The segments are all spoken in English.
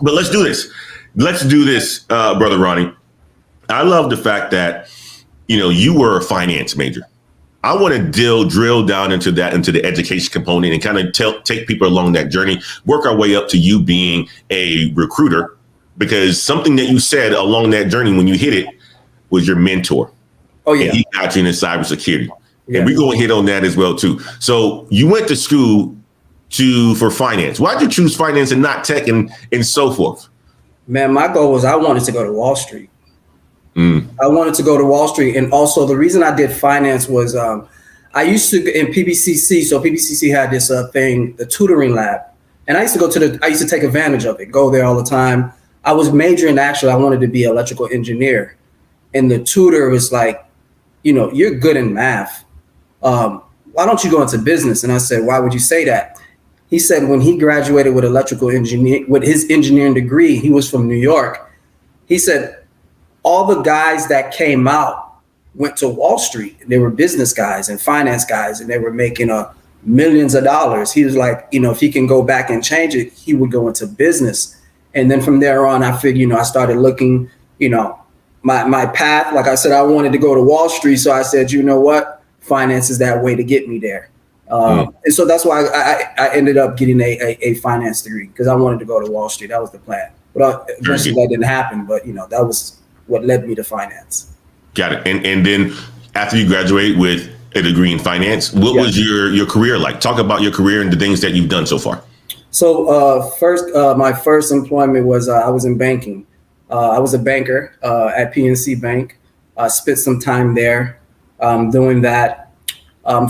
But let's do this. Let's do this, Brother Ronnie. I love the fact that, you were a finance major. I want to drill down into the education component and kind of take people along that journey, work our way up to you being a recruiter, because something that you said along that journey when you hit it was your mentor. Oh, yeah. And he got you into cybersecurity. Yeah. And we're going to hit on that as well, too. So you went to school for finance. Why'd you choose finance and not tech and so forth? Man, my goal was I wanted to go to Wall Street. I wanted to go to Wall Street. And also the reason I did finance was I used to in PBCC. So PBCC had this thing, the tutoring lab. And I used to take advantage of it, go there all the time. I was majoring, actually, I wanted to be an electrical engineer. And the tutor was like, you're good in math. Why don't you go into business? And I said, why would you say that? He said when he graduated with with his engineering degree, he was from New York. He said, all the guys that came out went to Wall Street. They were business guys and finance guys, and they were making millions of dollars. He was like, if he can go back and change it, he would go into business. And then from there on, I figured, I started looking, my path. Like I said, I wanted to go to Wall Street. So I said, you know what? Finance is that way to get me there. And so that's why I ended up getting a finance degree, because I wanted to go to Wall Street. That was the plan. But eventually that didn't happen. But, that was what led me to finance. Got it. And then after you graduate with a degree in finance, what was your career like? Talk about your career and the things that you've done so far. So my first employment was I was in banking. I was a banker at PNC Bank. Spent some time there doing that.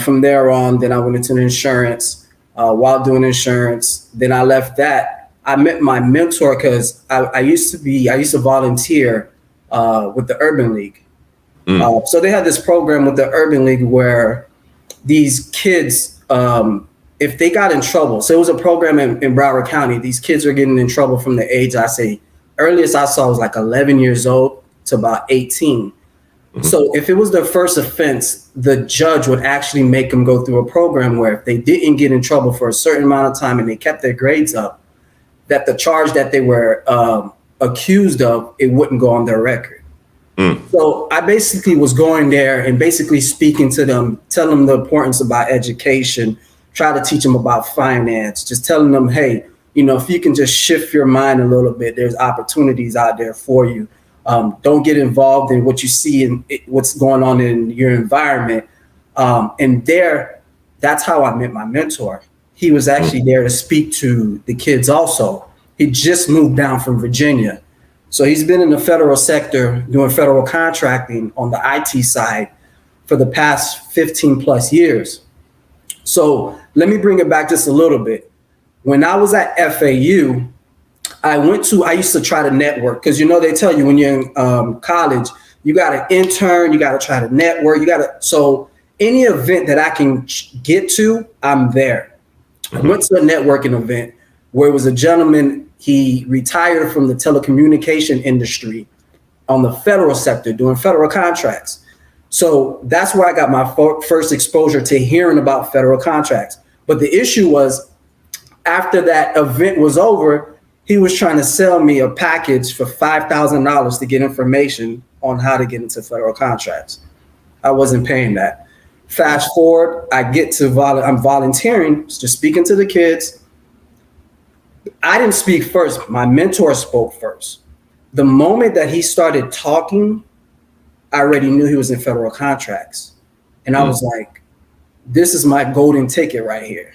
From there on, then I went into insurance. While doing insurance, then I left that. I met my mentor because I used to volunteer with the Urban League. So they had this program with the Urban League where these kids, if they got in trouble, so it was a program in Broward County, these kids are getting in trouble from the age, earliest I saw was like 11 years old to about 18. So if it was their first offense, the judge would actually make them go through a program where if they didn't get in trouble for a certain amount of time and they kept their grades up, that the charge that they were accused of, it wouldn't go on their record. So I basically was going there and basically speaking to them, telling them the importance about education, try to teach them about finance, just telling them, hey, if you can just shift your mind a little bit, there's opportunities out there for you. Don't get involved in what you see and what's going on in your environment. And that's how I met my mentor. He was actually there to speak to the kids also. He just moved down from Virginia. So he's been in the federal sector doing federal contracting on the IT side for the past 15 plus years. So let me bring it back just a little bit. When I was at FAU, I used to try to network because, they tell you when you're in college, you got to intern, you got to try to network, so any event that I can get to, I'm there. I went to a networking event where it was a gentleman, he retired from the telecommunication industry on the federal sector doing federal contracts. So that's where I got my first exposure to hearing about federal contracts. But the issue was after that event was over, he was trying to sell me a package for $5,000 to get information on how to get into federal contracts. I wasn't paying that. Fast forward, I get to I'm volunteering, just speaking to the kids. I didn't speak first. My mentor spoke first. The moment that he started talking, I already knew he was in federal contracts. And I was like, this is my golden ticket right here.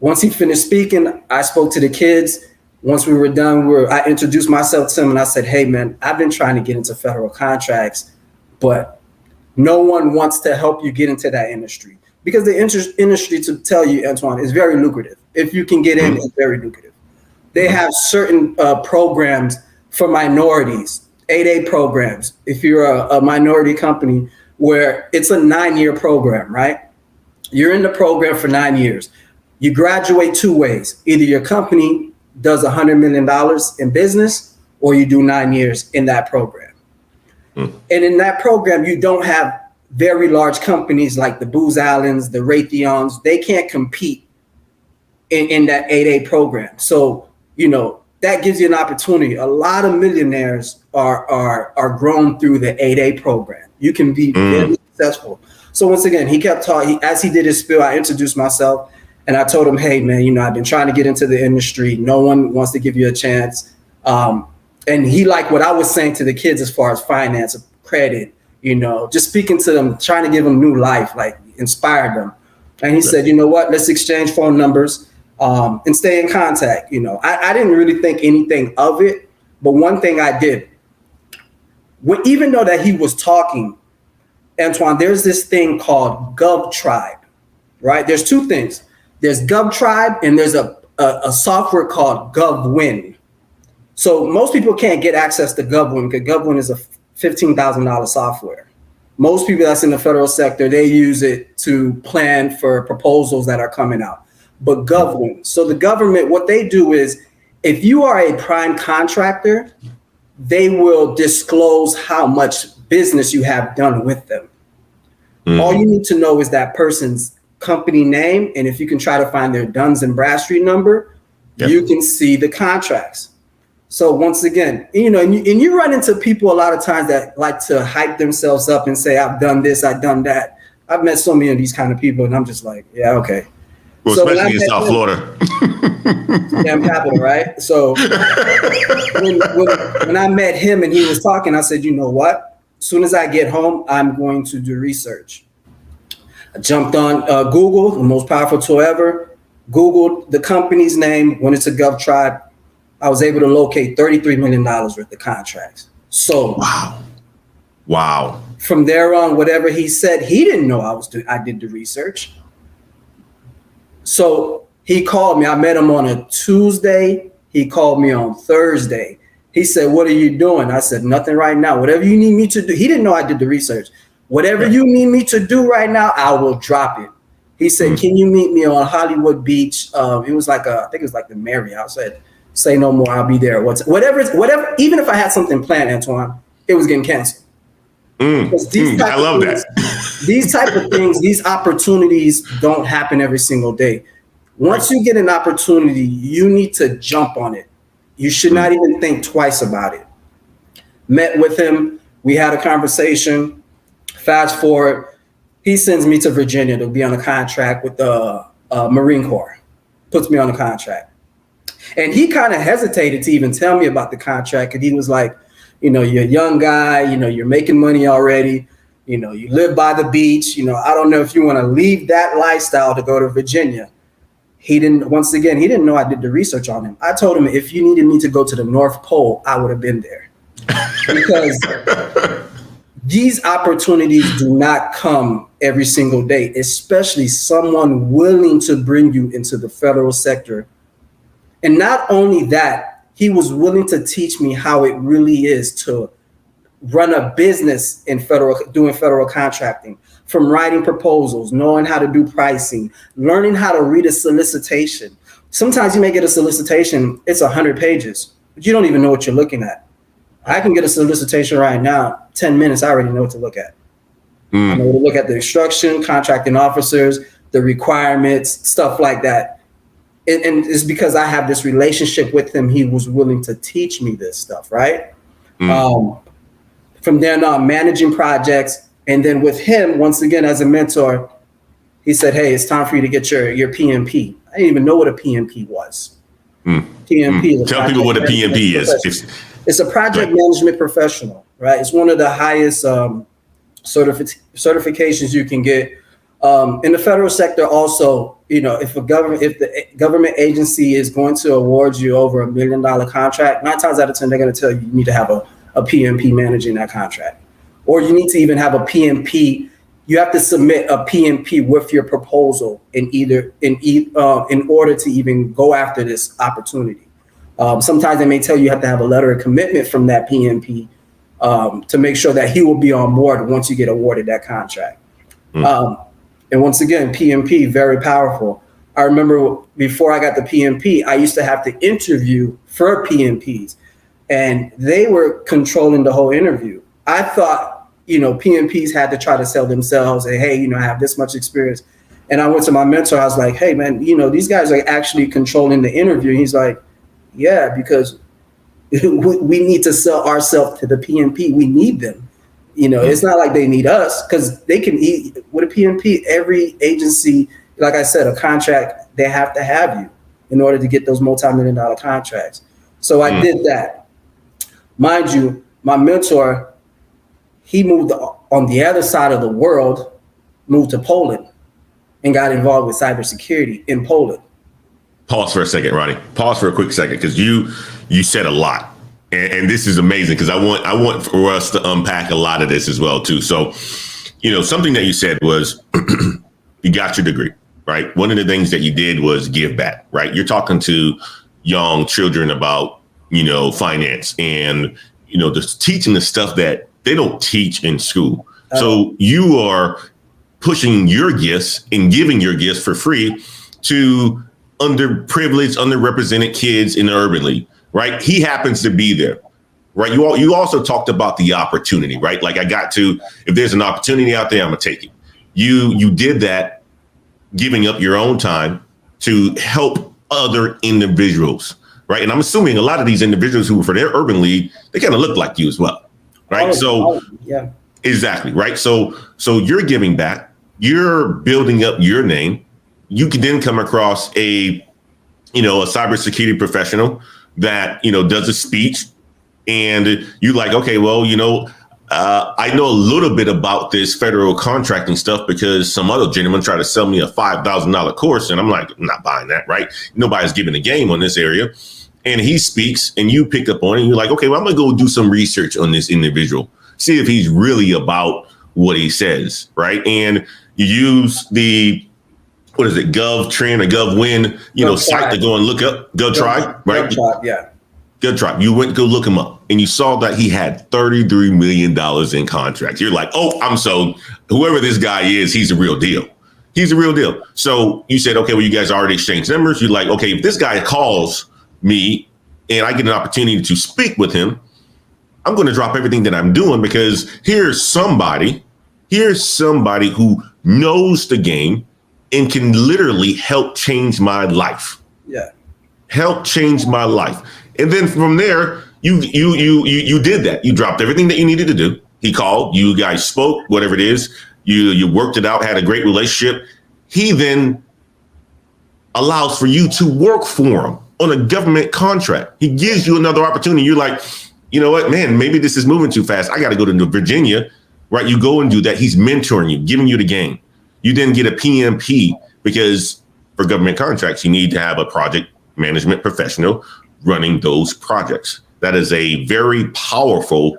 Once he finished speaking, I spoke to the kids. Once we were done, I introduced myself to him and I said, hey, man, I've been trying to get into federal contracts, but no one wants to help you get into that industry. Because the industry, to tell you, Antoine, is very lucrative. If you can get in, it's very lucrative. They have certain programs for minorities, 8A programs. If you're a minority company, where it's a 9-year program, right? You're in the program for 9 years. You graduate two ways. Either your company does $100 million in business, or you do 9 years in that program. And in that program, you don't have very large companies like the Booz Allens, the Raytheons. They can't compete in that 8A program. So, that gives you an opportunity. A lot of millionaires are grown through the 8A program. You can be very successful. So once again, he kept talking. As he did his spiel, I introduced myself and I told him, hey, man, you know, I've been trying to get into the industry. No one wants to give you a chance. And he liked what I was saying to the kids as far as finance, credit, you know, just speaking to them, trying to give them new life, like inspired them. And he said, you know what, let's exchange phone numbers and stay in contact. You know, I didn't really think anything of it. But one thing I did, even though that he was talking, Antoine, there's this thing called GovTribe, right? There's two things. There's GovTribe and there's a software called GovWin. So most people can't get access to GovWin because GovWin is a $15,000 software. Most people that's in the federal sector, they use it to plan for proposals that are coming out. But GovWin, so the government, what they do is if you are a prime contractor, they will disclose how much business you have done with them. All you need to know is that person's company name. And if you can try to find their Duns and Bradstreet number, you can see the contracts. So once again, you know, and you run into people a lot of times that like to hype themselves up and say, I've done this, I've done that. I've met so many of these kind of people and I'm just like, yeah, okay. Well, so especially in South Florida. Damn capital, right? So when I met him and he was talking, I said, you know what? As soon as I get home, I'm going to do research. I jumped on Google, the most powerful tool ever, Googled the company's name. When it's a GovTribe, I was able to locate $33 million worth of contracts. So wow. From there on, whatever he said, he didn't know I did the research. So he called me. I met him on a Tuesday. He called me on Thursday. He said, what are you doing? I said, nothing right now. Whatever you need me to do. He didn't know I did the research. Whatever you need me to do right now, I will drop it. He said, can you meet me on Hollywood Beach? It was like I think it was like the Marriott. I said, say no more. I'll be there. Whatever. Even if I had something planned, Antoine, it was getting canceled. I love that. These type of things, these opportunities don't happen every single day. Once you get an opportunity, you need to jump on it. You should not even think twice about it. Met with him. We had a conversation. Fast forward, he sends me to Virginia to be on a contract with the Marine Corps. Puts me on a contract. And he kind of hesitated to even tell me about the contract. And he was like, you know, you're a young guy, you know, you're making money already. You know, you live by the beach. You know, I don't know if you want to leave that lifestyle to go to Virginia. He didn't know I did the research on him. I told him if you needed me to go to the North Pole, I would have been there. Because these opportunities do not come every single day, especially someone willing to bring you into the federal sector. And not only that, he was willing to teach me how it really is to run a business in doing federal contracting, from writing proposals, knowing how to do pricing, learning how to read a solicitation. Sometimes you may get a solicitation, it's 100 pages, but you don't even know what you're looking at. I can get a solicitation right now, 10 minutes, I already know what to look at. I know to look at the instruction, contracting officers, the requirements, stuff like that. And it's because I have this relationship with him. He was willing to teach me this stuff, right? From then on, managing projects. And then with him, once again, as a mentor, he said, hey, it's time for you to get your PMP. I didn't even know what a PMP was. PMP. Tell people what a PMP is. It's a project management professional, right? It's one of the highest certifications you can get. In the federal sector also, you know, if the government agency is going to award you over $1 million contract, 9 times out of 10, they're going to tell you need to have a PMP managing that contract. Or you need to even have a PMP. You have to submit a PMP with your proposal in order to even go after this opportunity. Sometimes they may tell you have to have a letter of commitment from that PMP to make sure that he will be on board once you get awarded that contract. And once again, PMP, very powerful. I remember before I got the PMP, I used to have to interview for PMPs, and they were controlling the whole interview. I thought, you know, PMPs had to try to sell themselves and, hey, you know, I have this much experience. And I went to my mentor. I was like, hey, man, you know, these guys are actually controlling the interview. And he's like, yeah, because we need to sell ourselves to the PNP. We need them. It's not like they need us, because they can eat with a PNP. Every agency, like I said, a contract, they have to have you in order to get those multi-million-dollar contracts. So I did that. Mind you, my mentor, he moved on the other side of the world, moved to Poland, and got involved with cybersecurity in Poland. Pause for a second, Ronnie. Pause for a quick second, because you said a lot. And this is amazing, because I want for us to unpack a lot of this as well, too. So, something that you said was you got your degree, right? One of the things that you did was give back, right? You're talking to young children about, finance and, just teaching the stuff that they don't teach in school. So you are pushing your gifts and giving your gifts for free to underprivileged, underrepresented kids in the urban league. Right. He happens to be there. Right. You also talked about the opportunity. Right. Like, if there's an opportunity out there, I'm going to take it. You did that, giving up your own time to help other individuals. Right. And I'm assuming a lot of these individuals who were for their urban league, they kind of look like you as well. Right. Yeah, exactly. Right. So you're giving back. You're building up your name. You can then come across a cybersecurity professional that, does a speech, and you're like, okay, well, I know a little bit about this federal contracting stuff because some other gentleman tried to sell me a $5,000 course. And I'm like, I'm not buying that. Right. Nobody's giving a game on this area. And he speaks and you pick up on it. And you're like, okay, well, I'm going to go do some research on this individual, see if he's really about what he says. Right. And you use the, what is it, GovTrend or GovWin, site to go and look up, GovTribe, right? GovTribe, yeah. GovTribe. You went to go look him up, and you saw that he had $33 million in contracts. You're like, oh, I'm sold. Whoever this guy is, he's a real deal. He's a real deal. So you said, okay, well, you guys already exchanged numbers. You're like, okay, if this guy calls me and I get an opportunity to speak with him, I'm going to drop everything that I'm doing, because here's somebody who knows the game and can literally help change my life. Yeah. Help change my life. And then from there, you did that. You dropped everything that you needed to do. He called, you guys spoke, whatever it is. You worked it out, had a great relationship. He then allows for you to work for him on a government contract. He gives you another opportunity. You're like, you know what, man, maybe this is moving too fast. I got to go to Virginia, right? You go and do that. He's mentoring you, giving you the game. You then get a PMP, because for government contracts, you need to have a project management professional running those projects. That is a very powerful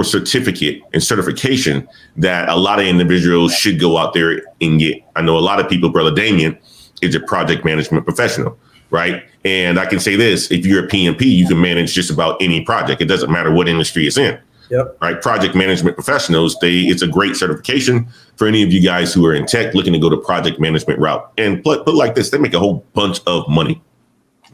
certificate and certification that a lot of individuals should go out there and get. I know a lot of people, Brother Damien, is a project management professional, right? And I can say this, if you're a PMP, you can manage just about any project. It doesn't matter what industry it's in. Yep. Right. Project management professionals, it's a great certification for any of you guys who are in tech looking to go to project management route. And put like this, they make a whole bunch of money.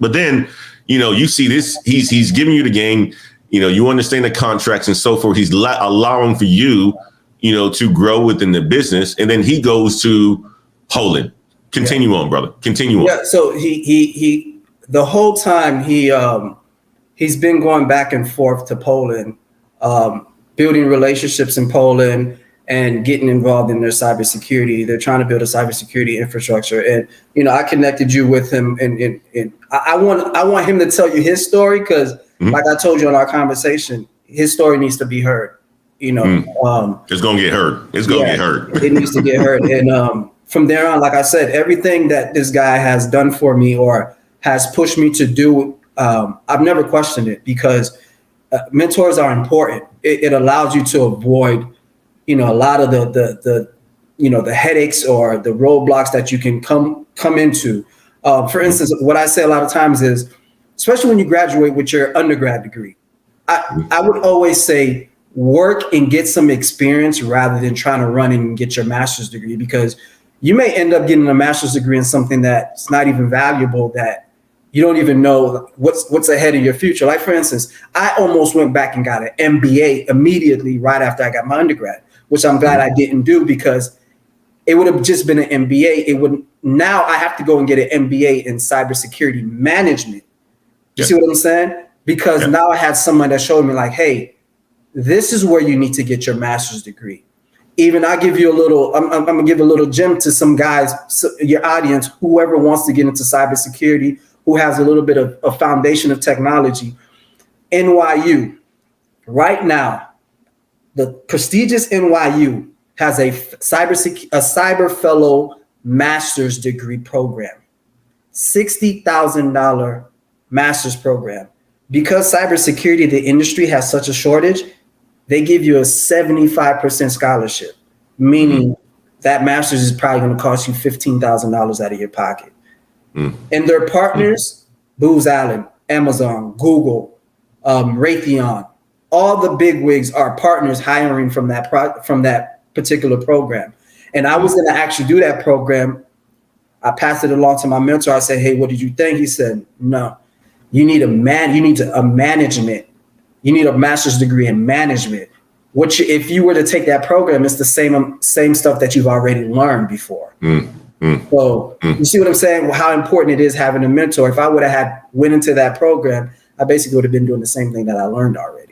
But then, you see this, he's giving you the game, you understand the contracts and so forth. He's allowing for you, to grow within the business. And then he goes to Poland. Continue on, brother. Continue on. Yeah. So he the whole time he's been going back and forth to Poland, building relationships in Poland and getting involved in their cybersecurity. They're trying to build a cybersecurity infrastructure. And, I connected you with him, and I want him to tell you his story, because like I told you in our conversation, his story needs to be heard. It's going to get heard. It's going to get heard. It needs to get heard. And from there on, like I said, everything that this guy has done for me or has pushed me to do, I've never questioned it, because mentors are important. It allows you to avoid, a lot of the headaches or the roadblocks that you can come into. For instance, what I say a lot of times is, especially when you graduate with your undergrad degree, I would always say work and get some experience rather than trying to run and get your master's degree, because you may end up getting a master's degree in something that's not even valuable, that you don't even know what's ahead of your future. Like, for instance, I almost went back and got an MBA immediately right after I got my undergrad, which I'm glad I didn't do, because it would have just been an MBA. Now I have to go and get an MBA in cybersecurity management. You see what I'm saying? because now I had someone that showed me like, hey, this is where you need to get your master's degree. Even I give you a little, I'm gonna give a little gem to some guys, your audience, whoever wants to get into cybersecurity, who has a little bit of a foundation of technology. NYU, right now, the prestigious NYU has a cyber fellow master's degree program, $60,000 master's program. Because cybersecurity, the industry has such a shortage, they give you a 75% scholarship, meaning that master's is probably going to cost you $15,000 out of your pocket. And their partners, Booz Allen, Amazon, Google, Raytheon, all the big wigs are partners hiring from that particular program. And I was going to actually do that program. I passed it along to my mentor. I said, hey, what did you think? He said, no, you need a management. You need a master's degree in management, which if you were to take that program, it's the same stuff that you've already learned before. So you see what I'm saying? Well, how important it is having a mentor. If I would have went into that program, I basically would have been doing the same thing that I learned already.